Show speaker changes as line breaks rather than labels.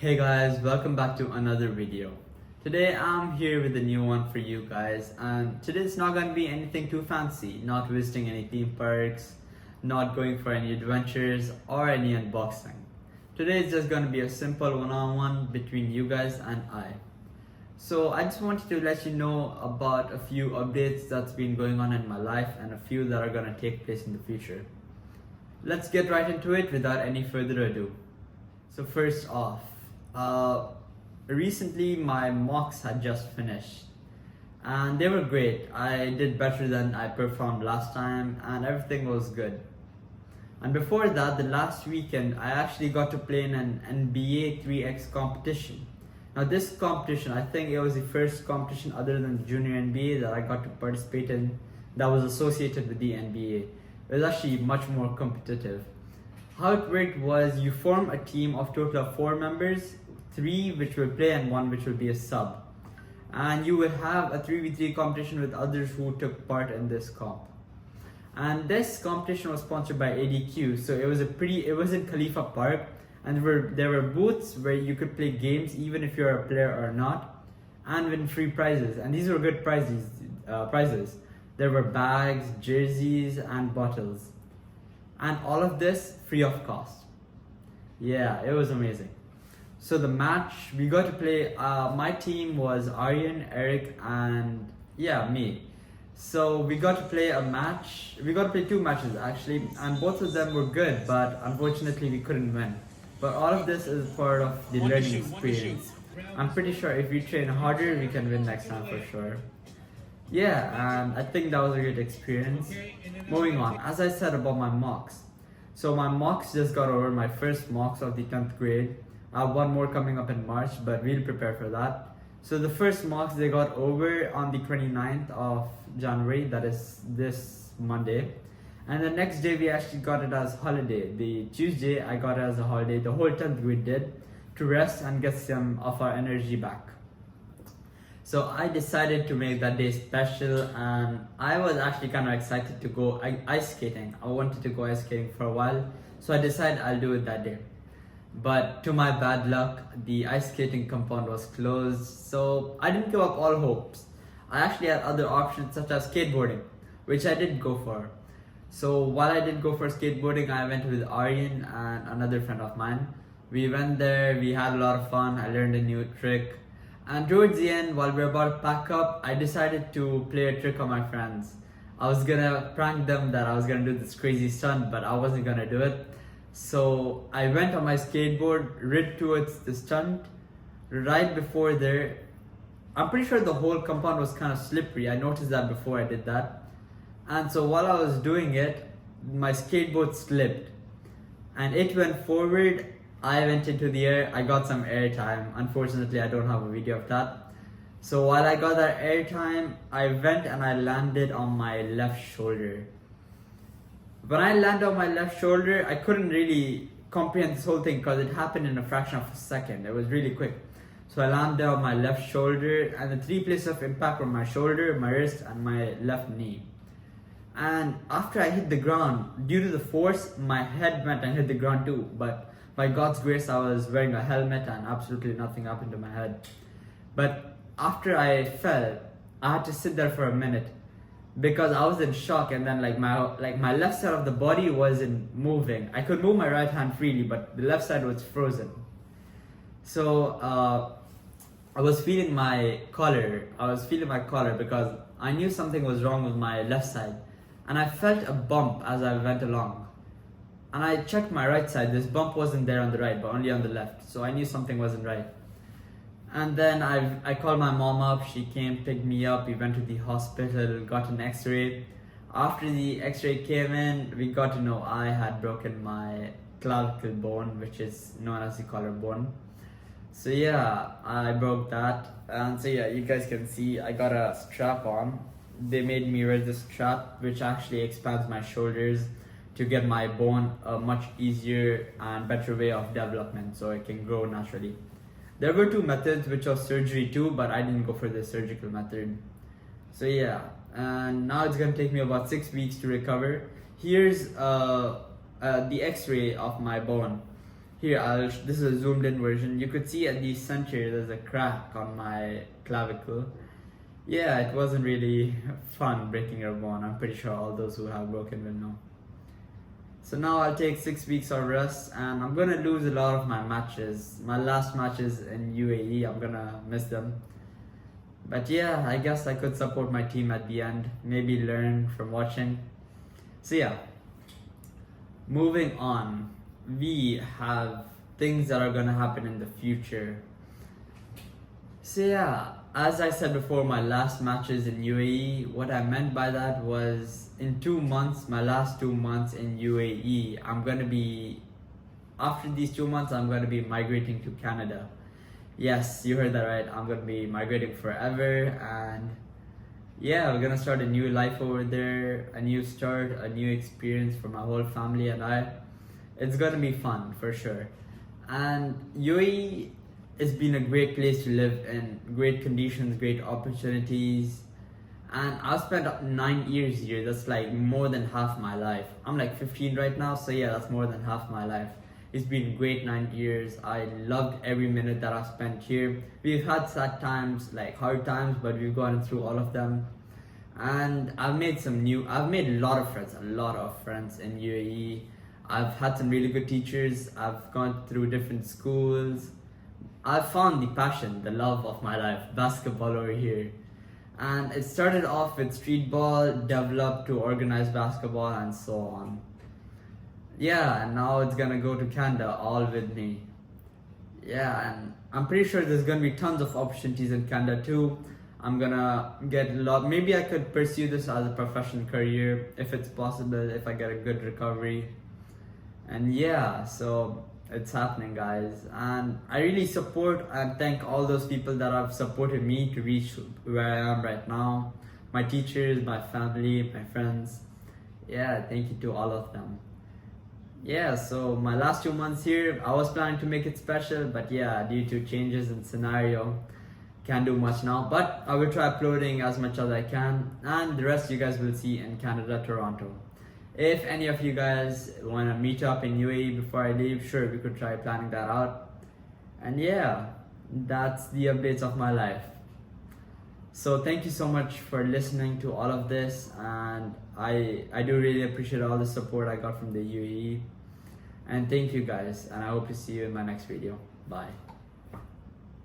Hey guys, welcome back to another video. Today I'm here with a new one for you guys, and today it's not going to be anything too fancy, not visiting any theme parks, not going for any adventures or any unboxing. Today it's just going to be a simple one-on-one between you guys and I. So I just wanted to let you know about a few updates that's been going on in my life and a few that are going to take place in the future. Let's get right into it without any further ado. So first off, recently my mocks had just finished and they were great. I did better than I performed last time and everything was good. And before that, the last weekend, I actually got to play in an NBA 3x competition. Now this competition, I think it was the first competition other than the junior NBA that I got to participate in that was associated with the NBA. It was actually much more competitive. How it worked was you form a team of total of 4 members, 3 which will play and 1 which will be a sub. And you will have a 3v3 competition with others who took part in this comp. And this competition was sponsored by ADQ, so it was in Khalifa Park, and there were booths where you could play games even if you're a player or not, and win free prizes. And these were good prizes. There were bags, jerseys, and bottles. And all of this free of cost. Yeah, it was amazing. So the match, we got to play, my team was Aryan, Eric, and me. So we got to play we got to play 2 matches actually, and both of them were good, but unfortunately we couldn't win. But all of this is part of the learning experience. I'm pretty sure if we train harder, we can win next time for sure. Yeah, and I think that was a great experience. Moving on, as I said about my mocks. So my mocks just got over, my first mocks of the 10th grade. I have one more coming up in March, but we'll prepare for that. So the first mocks they got over on the 29th of January, that is this Monday. And the next day we actually got it as holiday. The Tuesday I got it as a holiday, the whole 10th grade did, to rest and get some of our energy back. So I decided to make that day special, and I was actually kind of excited to go ice skating. I wanted to go ice skating for a while, so I decided I'll do it that day. But to my bad luck, the ice skating compound was closed, so I didn't give up all hopes. I actually had other options such as skateboarding, which I did go for. So while I did go for skateboarding, I went with Aryan and another friend of mine. We went there, we had a lot of fun, I learned a new trick. And towards the end, while we were about to pack up, I decided to play a trick on my friends. I was gonna prank them that I was gonna do this crazy stunt, but I wasn't gonna do it. So I went on my skateboard, rid towards the stunt. Right before there, I'm pretty sure the whole compound was kind of slippery. I noticed that before I did that. And so while I was doing it, my skateboard slipped. And it went forward, I went into the air, I got some air time. Unfortunately, I don't have a video of that. So while I got that air time, I went and I landed on my left shoulder. When I landed on my left shoulder, I couldn't really comprehend this whole thing because it happened in a fraction of a second. It was really quick. So I landed on my left shoulder, and the 3 places of impact were my shoulder, my wrist, and my left knee. And after I hit the ground, due to the force, my head went and hit the ground too. But by God's grace, I was wearing a helmet and absolutely nothing happened to my head. But after I fell, I had to sit there for a minute because I was in shock, and then my left side of the body wasn't moving. I could move my right hand freely, but the left side was frozen. So I was feeling my collar. Because I knew something was wrong with my left side, and I felt a bump as I went along. And I checked my right side. This bump wasn't there on the right, but only on the left. So I knew something wasn't right. And then I called my mom up. She came, picked me up. We went to the hospital, got an x-ray. After the x-ray came in, we got to know I had broken my clavicle bone, which is known as the collarbone. So yeah, I broke that. And so yeah, you guys can see I got a strap on. They made me wear this strap, which actually expands my shoulders to get my bone a much easier and better way of development so it can grow naturally. There were 2 methods, which was surgery too, but I didn't go for the surgical method. So yeah, and now it's gonna take me about 6 weeks to recover. Here's the x-ray of my bone. Here, this is a zoomed in version. You could see at the center there's a crack on my clavicle. Yeah, it wasn't really fun breaking your bone. I'm pretty sure all those who have broken will know. So now I'll take 6 weeks of rest, and I'm gonna lose a lot of my matches. My last matches in UAE, I'm gonna miss them. But yeah, I guess I could support my team at the end. Maybe learn from watching. So yeah, moving on. We have things that are gonna happen in the future. So yeah, as I said before, my last matches in UAE, what I meant by that was in 2 months, my last 2 months in UAE, after these 2 months, I'm gonna be migrating to Canada. Yes, you heard that right. I'm gonna be migrating forever, and yeah, we're gonna start a new life over there, a new start, a new experience for my whole family and I. It's gonna be fun for sure. And UAE has been a great place to live in, great conditions, great opportunities. And I've spent 9 years here. That's like more than half my life. I'm like 15 right now, so yeah, that's more than half my life. It's been great 9 years. I loved every minute that I've spent here. We've had sad times, like hard times, but we've gotten through all of them. And I've made a lot of friends in UAE. I've had some really good teachers. I've gone through different schools. I've found the passion, the love of my life, basketball over here. And it started off with street ball, developed to organized basketball, and so on. Yeah, and now it's gonna go to Canada all with me. Yeah, and I'm pretty sure there's gonna be tons of opportunities in Canada too. I'm gonna get a lot. Maybe I could pursue this as a professional career if it's possible, if I get a good recovery. And yeah, so it's happening, guys. And I really support and thank all those people that have supported me to reach where I am right now. My teachers, my family, my friends. Yeah, thank you to all of them. Yeah, so my last 2 months here, I was planning to make it special, but yeah, due to changes in scenario, can't do much now. But I will try uploading as much as I can, and the rest you guys will see in Canada, Toronto. If any of you guys want to meet up in UAE before I leave, sure, we could try planning that out. And yeah, that's the updates of my life. So thank you so much for listening to all of this, and I do really appreciate all the support I got from the UAE. And thank you guys, and I hope to see you in my next video. Bye.